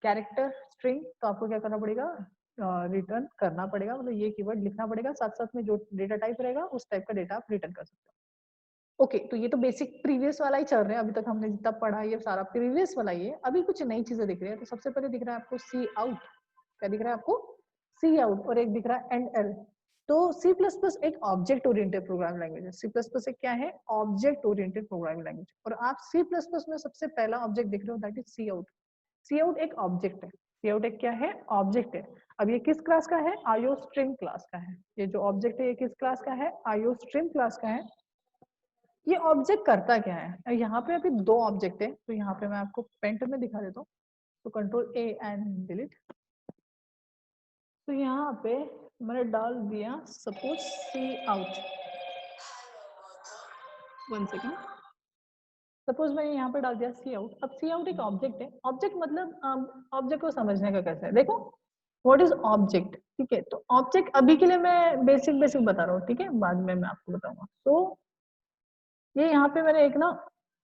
S1: character, string, तो आपको क्या करना पड़ेगा, रिटर्न करना पड़ेगा, मतलब ये कीवर्ड लिखना पड़ेगा, साथ साथ में जो डेटा टाइप रहेगा उस टाइप का डेटा आप रिटर्न कर सकते हो। ओके, तो ये तो बेसिक प्रीवियस वाला ही चल रहा है, अभी तक हमने जितना पढ़ा ये सारा प्रीवियस वाला ही है। अभी कुछ नई चीजें दिख रही है। तो सबसे पहले दिख रहा है आपको सी आउट, क्या दिख रहा है आपको, सी आउट, और एक दिख रहा है एंड एल। तो C++ एक ऑब्जेक्ट ओरिएंटेड प्रोग्रामिंग लैंग्वेज है। C++ एक क्या है, ऑब्जेक्ट ओरिएंटेड प्रोग्रामिंग लैंग्वेज। और आप C++ में सबसे पहला ऑब्जेक्ट दिख रहे हो, that is cout. Cout एक ऑब्जेक्ट है, सी आउट एक क्या है, ऑब्जेक्ट है। अब ये किस क्लास का है, आईओ स्ट्रीम क्लास का है। ये जो ऑब्जेक्ट है ये किस क्लास का है, आईओ स्ट्रीम क्लास का है। ये ऑब्जेक्ट करता क्या है, यहाँ पे अभी 2 ऑब्जेक्ट है, तो यहाँ पे मैं आपको पेंट में दिखा देता हूँ। तो कंट्रोल A एंड डिलीट। तो यहाँ पे मैंने डाल दिया suppose cout, 1 second. Suppose मैंने यहाँ पे डाल दिया सी आउट। अब सी आउट एक ऑब्जेक्ट है। ऑब्जेक्ट मतलब ऑब्जेक्ट को समझने का कैसे है, देखो व्हाट इज ऑब्जेक्ट, ठीक है। तो ऑब्जेक्ट अभी के लिए मैं बेसिक बेसिक बता रहा हूँ, ठीक है, बाद में मैं आपको बताऊंगा। तो ये यहाँ पे मैंने एक ना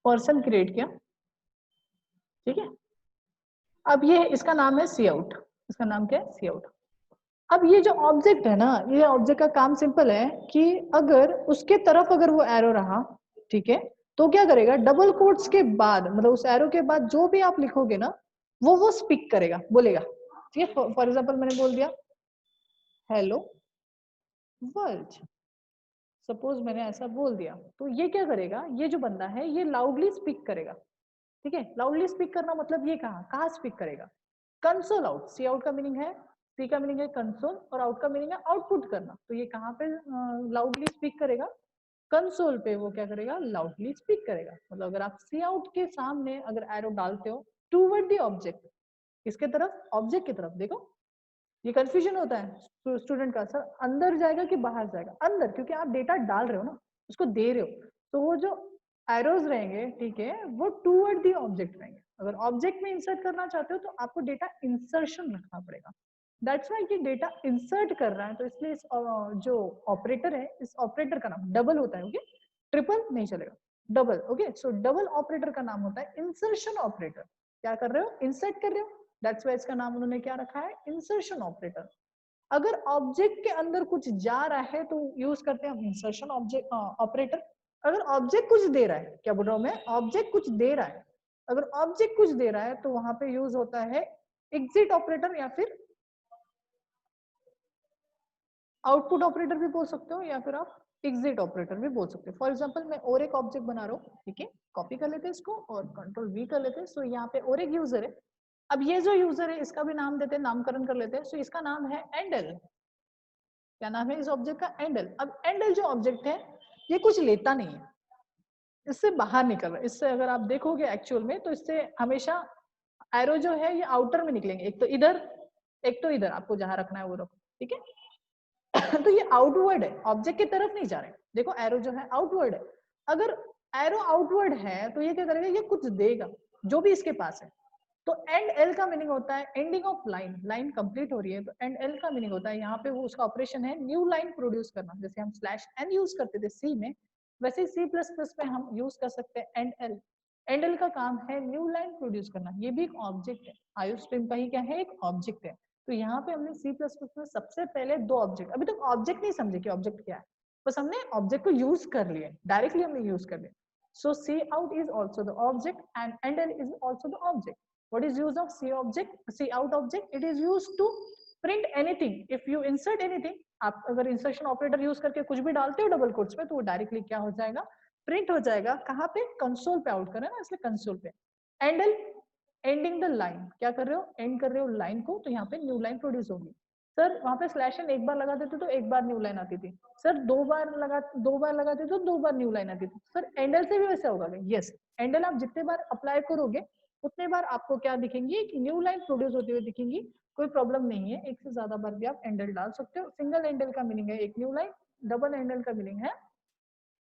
S1: पर्सन क्रिएट किया, ठीक है। अब ये इसका नाम है सी आउट, इसका नाम क्या है, सी आउट। अब ये जो ऑब्जेक्ट है ना, ये ऑब्जेक्ट का काम सिंपल है कि अगर उसके तरफ अगर वो एरो रहा, ठीक है, तो क्या करेगा, डबल कोट्स के बाद, मतलब उस एरो के बाद जो भी आप लिखोगे ना वो स्पीक करेगा, बोलेगा, ठीक है। फॉर एग्जांपल मैंने बोल दिया हेलो वर्ल्ड, सपोज मैंने ऐसा बोल दिया, तो ये क्या करेगा, ये जो बंदा है ये लाउडली स्पीक करेगा, ठीक है। लाउडली स्पीक करना मतलब ये कहाँ स्पीक करेगा, कंसोल आउट। सी आउट का मीनिंग है, सी का मीनिंग है कंसोल और आउट का मीनिंग है आउटपुट करना। तो ये कहाँ पे लाउडली स्पीक करेगा, कंसोल पे वो क्या करेगा, लाउडली स्पीक करेगा। मतलब अगर आप सी आउट के सामने अगर एरो डालते हो टूवर्ड द ऑब्जेक्ट, किसके तरफ, ऑब्जेक्ट की तरफ, देखो ये कंफ्यूजन होता है स्टूडेंट का, सर अंदर जाएगा कि बाहर जाएगा, अंदर, क्योंकि आप डेटा डाल रहे हो ना, उसको दे रहे हो। तो वो जो एरोज रहेंगे, ठीक है, वो टूवर्ड दी ऑब्जेक्ट रहेंगे। अगर ऑब्जेक्ट में इंसर्ट करना चाहते हो तो आपको डेटा इंसर्शन रखना पड़ेगा। दैट्स वाई कि डेटा इंसर्ट कर रहा है, तो इसलिए इस जो ऑपरेटर है, इस ऑपरेटर का नाम डबल होता है, ओके, ट्रिपल नहीं चलेगा, डबल। ओके, सो डबल ऑपरेटर का नाम होता है इंसर्शन ऑपरेटर। क्या कर रहे हो, इंसर्ट कर रहे हो, दैट्स वाई इसका नाम उन्होंने क्या रखा है, इंसर्शन ऑपरेटर। अगर ऑब्जेक्ट के अंदर कुछ जा रहा है तो यूज करते हैं हम इंसर्शन ऑब्जेक्ट ऑपरेटर। अगर ऑब्जेक्ट कुछ दे रहा है, क्या बोल रहा हूं मैं, ऑब्जेक्ट कुछ दे रहा है, अगर ऑब्जेक्ट कुछ दे रहा है तो वहां पे यूज होता है एग्जिट ऑपरेटर या फिर आउटपुट ऑपरेटर भी बोल सकते हो, या फिर आप एग्जिट ऑपरेटर भी बोल सकते हो। फॉर एग्जांपल मैं और एक ऑब्जेक्ट बना रहा हूँ, ठीक है, कॉपी कर लेते हैं इसको और कंट्रोल वी कर लेते हैं। सो यहाँ पे और एक यूजर है, अब ये जो यूजर है इसका भी नाम देते हैं, नामकरण कर लेते हैं। सो इसका नाम है एंडल। क्या नाम है इस ऑब्जेक्ट का, एंडल। अब एंडल जो ऑब्जेक्ट है ये कुछ लेता नहीं है, इससे बाहर निकल रहा है। इससे अगर आप देखोगे एक्चुअल में तो इससे हमेशा एरो जो है ये आउटर में निकलेंगे, एक तो इधर एक तो इधर, आपको जहां रखना है वो रखो, ठीक है। तो ये आउटवर्ड है, ऑब्जेक्ट की तरफ नहीं जा रहे। देखो एरो जो है आउटवर्ड है, अगर एरो आउटवर्ड है तो ये क्या करेगा, ये कुछ देगा जो भी इसके पास है। तो एंड एल का मीनिंग होता है ending of line, line complete हो रही है तो एंड एल का मीनिंग होता है यहाँ पे वो उसका ऑपरेशन है न्यू लाइन प्रोड्यूस करना। जैसे हम स्लैश एन यूज करते थे सी में, वैसे ही सी प्लस प्लस में हम यूज कर सकते हैं एंड एल। एंड एल का काम है न्यू लाइन प्रोड्यूस करना, ये भी एक ऑब्जेक्ट है, आईओस्ट्रीम का ही क्या है, एक ऑब्जेक्ट है। तो यहाँ पे हमने सी प्लस प्लस में सबसे पहले दो ऑब्जेक्ट, अभी तक ऑब्जेक्ट नहीं समझे कि ऑब्जेक्ट क्या है, बस हमने ऑब्जेक्ट को यूज कर लिया, डायरेक्टली हमने यूज कर लिया। So C out is also the object and end is also the object. What is use of C object? C out object? It is used to print anything. If you insert anything, आप अगर insertion operator use करके कुछ भी डालते हो double quotes में तो वो डायरेक्टली क्या हो जाएगा, प्रिंट हो जाएगा। कहाँ पे, कंसोल पे आउट कर रहे हैं ना, इसलिए कंसोल पे। एंडल, एंडिंग द लाइन, क्या कर रहे हो, एंड कर रहे हो लाइन को, तो यहाँ पे न्यू लाइन प्रोड्यूस होगी। सर वहां पे स्लैश एन एक बार लगा देते तो एक बार न्यू लाइन आती थी, सर दो बार लगाते तो दो बार न्यू लाइन आती थी। सर एंडल से भी वैसे होगा क्या, यस। एंडल आप जितने बार अप्लाई करोगे उतने बार आपको क्या दिखेंगी, एक न्यू लाइन प्रोड्यूस होती हुई दिखेंगी, कोई प्रॉब्लम नहीं है। एक से ज्यादा बार भी आप एंडल डाल सकते हो। सिंगल एंडल का मीनिंग है एक न्यू लाइन, डबल एंडल का मीनिंग है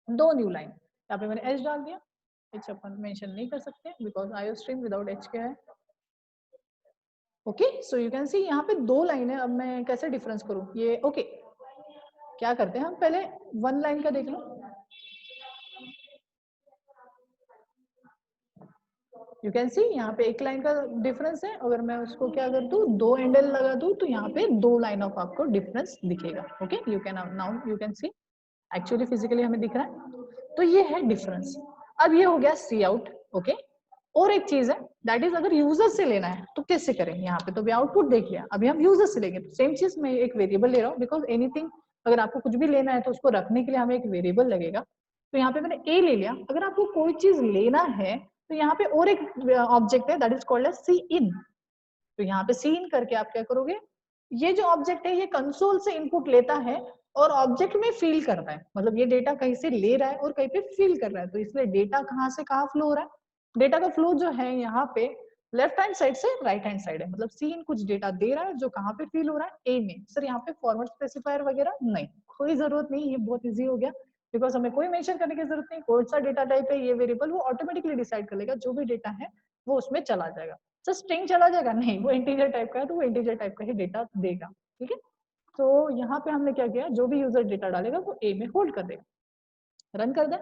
S1: दो न्यू लाइन। यहाँ पे मैंने एच डाल दिया, एच अपन मेंशन नहीं कर सकते बिकॉज आईओस्ट्रीम विदाउट एच क्या है, ओके। सो यू कैन सी यहाँ पे दो लाइन है। अब मैं कैसे डिफरेंस करूं ये, ओके क्या करते हैं हम पहले वन लाइन का देख लो। यू कैन सी यहाँ पे एक लाइन का डिफरेंस है, अगर मैं उसको क्या कर दूं, दो एंडल लगा दूं तो यहाँ पे दो लाइन ऑफ आपको डिफरेंस दिखेगा। Okay, you can now you can C actually physically हमें दिख रहा है, तो ये है डिफरेंस। अब ये हो गया सी आउट, ओके। और एक चीज है दैट इज, अगर यूजर से लेना है तो कैसे करें, यहाँ पे तो भी आउटपुट देख लिया, अभी हम यूजर से लेंगे तो सेम चीज, मैं एक वेरिएबल ले रहा हूँ बिकॉज एनीथिंग अगर आपको कुछ भी लेना है तो उसको रखने के लिए हमें एक वेरिएबल लगेगा। तो यहाँ पे मैंने ए ले लिया। अगर आपको कोई चीज लेना है तो यहाँ पे और एक ऑब्जेक्ट है दैट इज कॉल्ड एज सी इन। तो यहाँ पे सी इन करके आप क्या करोगे, ये जो ऑब्जेक्ट है ये कंसोल से इनपुट लेता है और ऑब्जेक्ट में फील करता है, मतलब ये डेटा कहीं से ले रहा है और कहीं पे फील कर रहा है। तो इसलिए डेटा कहाँ से कहाँ फ्लो हो रहा है, डेटा का फ्लो जो है यहाँ पे लेफ्ट हैंड साइड से राइट हैंड साइड है, मतलब सी इन कुछ डेटा दे रहा है जो कहाँ पे फील हो रहा है, ए में। सर यहाँ पे फॉर्मेट स्पेसिफायर वगैरह नहीं, कोई जरूरत नहीं, ये बहुत ईजी हो गया बिकॉज हमें कोई मेंशन करने की जरूरत नहीं। कौन सा डेटा टाइप है ये वेरिएबल वो ऑटोमेटिकली डिसाइड कर लेगा, जो भी डेटा है वो उसमें चला जाएगा। सर स्ट्रिंग चला जाएगा, नहीं, वो इंटीजर टाइप का है तो वो इंटीजर टाइप का ही डेटा देगा, ठीक है। तो यहाँ पे हमने क्या किया, जो भी यूजर डेटा डालेगा वो ए में होल्ड कर देगा। रन कर दे,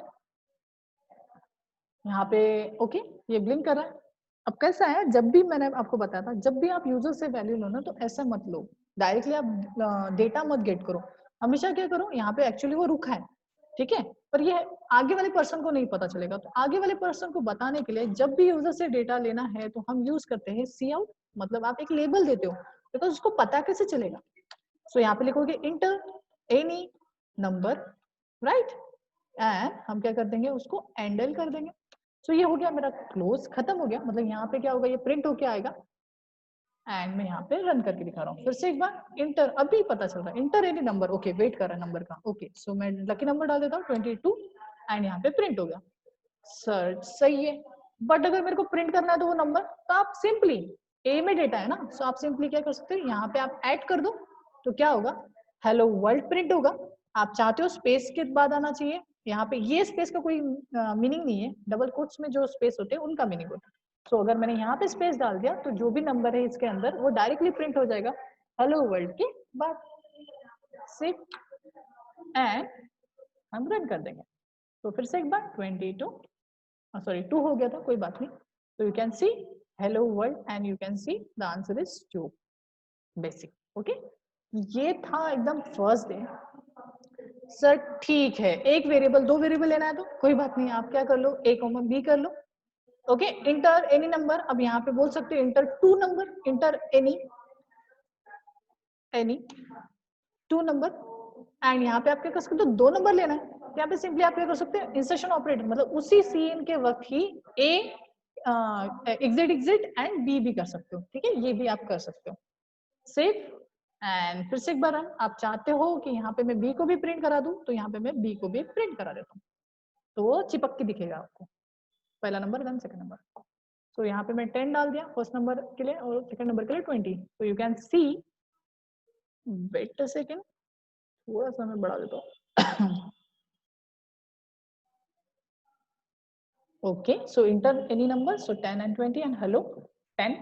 S1: यहाँ पे ओके ये ब्लिंक कर रहा है। अब कैसा है, जब भी मैंने आपको बताया था जब भी आप यूजर से वैल्यू लो ना तो ऐसा मत लो, डायरेक्टली आप डेटा मत गेट करो, हमेशा क्या करो, यहाँ पे एक्चुअली वो रुका है, ठीक है, पर ये आगे वाले पर्सन को नहीं पता चलेगा। तो आगे वाले पर्सन को बताने के लिए जब भी यूजर से डेटा लेना है तो हम यूज करते हैं सी आउट, मतलब आप एक लेबल देते हो बिकॉज उसको पता कैसे चलेगा। सो यहाँ पे लिखोगे inter any number, right, and हम क्या कर देंगे, उसको एंडल कर देंगे। सो ये हो गया मेरा क्लोज, खत्म हो गया, मतलब यहाँ पे क्या होगा, ये प्रिंट होके आएगा एंड मैं यहाँ पे रन करके दिखा रहा हूँ फिर से एक बार। इंटर, अभी पता चल रहा है enter any number, okay wait कर रहा है नंबर का, ओके। सो मैं लकी नंबर डाल देता हूँ 22 एंड यहाँ पे प्रिंट हो गया। सर सही है, बट अगर मेरे को प्रिंट करना है तो वो नंबर, तो आप सिंपली ए में डेटा है ना, सो आप सिंपली क्या कर सकते हो, यहाँ पे आप ऐड कर दो तो क्या होगा, हेलो वर्ल्ड प्रिंट होगा। आप चाहते हो स्पेस के बाद आना चाहिए, यहाँ पे ये स्पेस का कोई मीनिंग नहीं है, डबल कोट्स में जो स्पेस होते हैं उनका मीनिंग होता है। सो अगर मैंने यहाँ पे स्पेस डाल दिया तो जो भी नंबर है इसके अंदर वो डायरेक्टली प्रिंट हो जाएगा हेलो वर्ल्ड के बाद, सिर्फ एंड हम रन कर देंगे। तो फिर से एक बार 22 सॉरी 2 हो गया था, कोई बात नहीं। तो you can C hello world and you can see the answer is 2 basic, okay. ये था एकदम फर्स्ट डे। सर ठीक है, एक वेरिएबल, दो वेरिएबल लेना है तो कोई बात नहीं, आप क्या कर लो, a कॉमा b कर लो। ओके, इंटर एनी नंबर, अब यहाँ पे बोल सकते हो enter two number, enter any two number, and यहाँ पे आप क्या कर सकते हो, दो नंबर लेना है, यहाँ पे सिंपली आप क्या कर सकते हो, इंसर्शन ऑपरेटर, मतलब उसी सीन के वक्त ही a एग्जिट एंड b भी कर सकते हो, ठीक है, ये भी आप कर सकते हो। सेव एंड फिर से एक बार रन, आप चाहते हो कि यहाँ पे मैं b को भी प्रिंट करा दूं, तो यहाँ पे मैं b को भी प्रिंट करा देता हूँ, तो वो चिपक के दिखेगा आपको, पहला नंबर देन सेकंड नंबर। तो यहाँ पे मैं 10 डाल दिया फर्स्ट नंबर के लिए और सेकंड नंबर के लिए 20। तो you can see, wait a second, थोड़ा सा मैं बढ़ा देता हूँ। Okay, so enter any number, so 10 and 20 and hello 10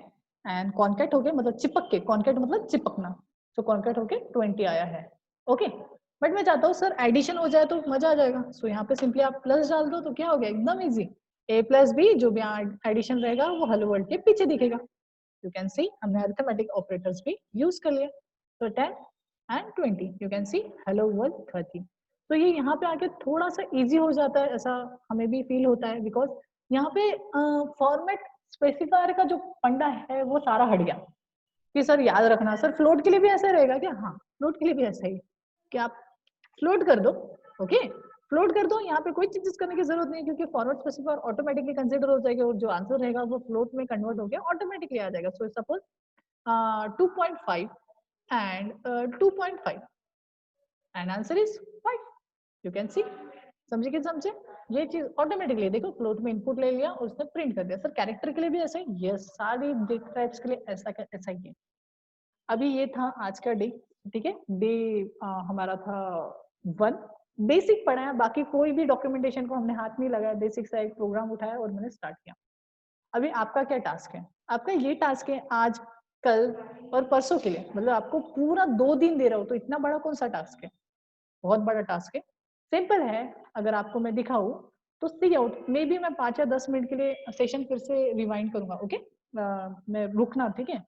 S1: and concat हो गया, मतलब चिपक के, कॉन्केट मतलब चिपकना, तो कॉन्केट होके 20 आया है। ओके, बट मैं चाहता हूँ सर एडिशन हो जाए तो मजा आ जाएगा, सो यहाँ पे सिंपली आप प्लस डाल दो, तो क्या हो गया, एकदम इजी, a प्लस बी, जो भी यहाँ एडिशन रहेगा वो हेलो वर्ल्ड के पीछे दिखेगा। यू कैन सी हमने अरिथमेटिक ऑपरेटर्स भी यूज कर लिया, तो 10 and 20, you can C hello world 30। तो ये यहाँ पे आके थोड़ा सा इजी हो जाता है, ऐसा हमें भी फील होता है, बिकॉज यहाँ पे फॉर्मेट स्पेसिफायर का जो फंडा है वो सारा हट गया, कि सर याद रखना, सर फ्लोट के लिए भी ऐसा रहेगा क्या, हाँ फ्लोट के लिए भी ऐसा ही, कि आप फ्लोट कर दो, ओके फ्लोट कर दो, यहाँ पे कोई चीजेस करने की जरूरत नहीं है, क्योंकि फॉरवर्ड स्पेसिफायर ऑटोमेटिकली कंसीडर हो जाएगा और जो आंसर रहेगा वो फ्लोट में कन्वर्ट होकर ऑटोमेटिकली आ जाएगा। So suppose 2.5 and 2.5 and answer is 5, you can सी, समझे कि समझे, ये चीज ऑटोमेटिकली देखो फ्लोट में इनपुट ले लिया और उसने प्रिंट कर दिया। सर कैरेक्टर के लिए भी ऐसा ही, यस सारी डेटा टाइप्स के लिए ऐसा ही है। अभी ये था आज का डे, ठीक है, डे हमारा था 1, बेसिक पढ़ा है, बाकी कोई भी डॉक्यूमेंटेशन को हमने हाथ नहीं लगाया, बेसिक सा एक प्रोग्राम उठाया और मैंने स्टार्ट किया। अभी आपका क्या टास्क है, आपका ये टास्क है आज, कल और परसों के लिए, मतलब आपको पूरा 2 दिन दे रहा हूँ, तो इतना बड़ा कौन सा टास्क है, बहुत बड़ा टास्क है, सिंपल है। अगर आपको मैं दिखाऊं तो सी आउट, मे बी मैं 5 या 10 मिनट के लिए सेशन फिर से रिवाइंड करूंगा, ओके मैं रुकना, ठीक है,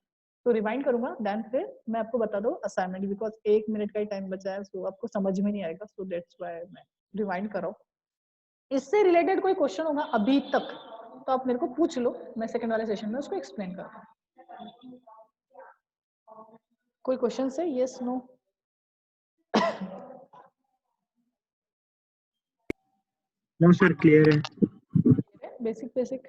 S1: तो रिवाइंड करूंगा, देन फिर मैं आपको बता दूं असाइनमेंट, बिकॉज 1 मिनट का ही टाइम बचा है, सो आपको समझ में नहीं आएगा, सो दैट्स व्हाई मैं रिवाइंड कर रहा हूँ। इससे रिलेटेड कोई क्वेश्चन होगा अभी तक तो आप मेरे को पूछ लो, मैं सेकंड वाले सेशन में उसको एक्सप्लेन करता हूँ। कोई क्वेश्चन है, yes no?
S2: No sir, clear है।
S1: Basic basic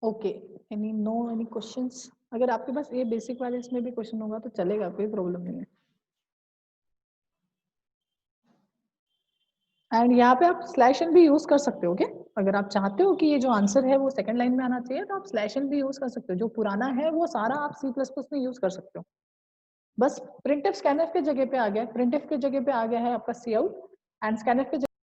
S1: okay, any no any questions? अगर आपके पास ये बेसिक वाले इसमें भी क्वेश्चन होगा तो चलेगा, कोई प्रॉब्लम नहीं है। एंड यहाँ पे आप स्लैश एन भी यूज कर सकते हो क्या, अगर आप चाहते हो कि ये जो आंसर है वो सेकंड लाइन में आना चाहिए तो आप स्लैश एन भी यूज कर सकते हो, जो पुराना है वो सारा आप C++ में यूज कर सकते हो। बस प्रिंटफ स्कैनफ के जगह पे आ गया, प्रिंटफ के जगह पे आ गया है आपका सी आउट, एंड स्कैनफ के